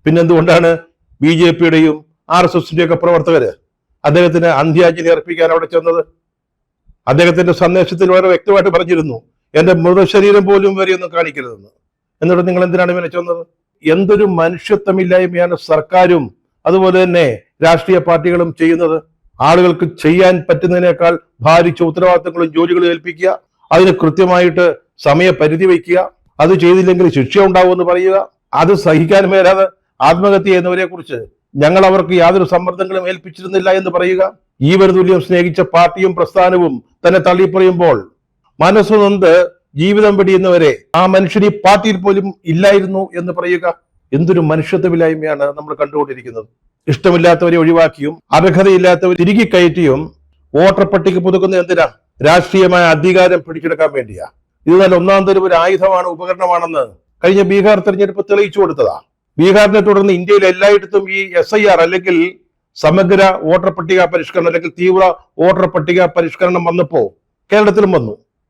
പിന്നെന്തുകൊണ്ടാണ് BJP-യുടെയും RSS-ന്റെയും ഒക്കെ പ്രവർത്തകര് അദ്ദേഹത്തിന് അന്ത്യാഞ്ജലി അർപ്പിക്കാൻ അവിടെ ചെന്നത്? അദ്ദേഹത്തിന്റെ സന്ദേശത്തിൽ വളരെ വ്യക്തമായിട്ട് പറഞ്ഞിരുന്നു, എന്റെ മൃതശരീരം പോലും വരെയൊന്നും കാണിക്കരുതെന്ന്. എന്നിട്ട് നിങ്ങൾ എന്തിനാണ് ഇവനെ ചെന്നത്? എന്തൊരു മനുഷ്യത്വമില്ലായ്മയാണ് സർക്കാരും അതുപോലെ തന്നെ രാഷ്ട്രീയ പാർട്ടികളും ചെയ്യുന്നത്. ആളുകൾക്ക് ചെയ്യാൻ പറ്റുന്നതിനേക്കാൾ ഭാരിച്ച ഉത്തരവാദിത്തങ്ങളും ജോലികളും ഏൽപ്പിക്കുക, അതിന് കൃത്യമായിട്ട് സമയപരിധി വയ്ക്കുക, അത് ചെയ്തില്ലെങ്കിൽ ശിക്ഷ ഉണ്ടാവുമെന്ന് പറയുക, അത് സഹിക്കാൻ മേലാതെ ആത്മഹത്യ ചെയ്യുന്നവരെ കുറിച്ച് ഞങ്ങൾ അവർക്ക് യാതൊരു സമ്മർദ്ദങ്ങളും ഏൽപ്പിച്ചിരുന്നില്ല എന്ന് പറയുക. ജീവനതുല്യം സ്നേഹിച്ച പാർട്ടിയും പ്രസ്ഥാനവും തന്നെ തള്ളിപ്പറയുമ്പോൾ മനസ്സുനൊന്ത് ജീവിതം വെടിയുന്നവരെ ആ മനുഷ്യൻ ഈ പാർട്ടിയിൽ പോലും ഇല്ലായിരുന്നു എന്ന് പറയുക. എന്തൊരു മനുഷ്യത്വമില്ലായ്മയാണ് നമ്മൾ കണ്ടുകൊണ്ടിരിക്കുന്നത്. ഇഷ്ടമില്ലാത്തവരെ ഒഴിവാക്കിയും അർഹതയില്ലാത്തവർ തിരികെ കയറ്റിയും വോട്ടർ പട്ടിക പുതുക്കുന്ന എന്തിനാ? രാഷ്ട്രീയമായ അധികാരം പിടിച്ചെടുക്കാൻ വേണ്ടിയാ. ഇത് നല്ല ഒന്നാം തരം ഒരു ആയുധമാണ്, ഉപകരണമാണെന്ന് കഴിഞ്ഞ ബീഹാർ തെരഞ്ഞെടുപ്പ് തെളിയിച്ചു കൊടുത്തതാ. ബീഹാറിനെ തുടർന്ന് ഇന്ത്യയിൽ എല്ലായിടത്തും ഈ SIR അല്ലെങ്കിൽ സമഗ്ര വോട്ടർ പട്ടിക പരിഷ്കരണം അല്ലെങ്കിൽ തീവ്ര വോട്ടർ പട്ടിക പരിഷ്കരണം വന്നപ്പോ കേരളത്തിലും വന്നു.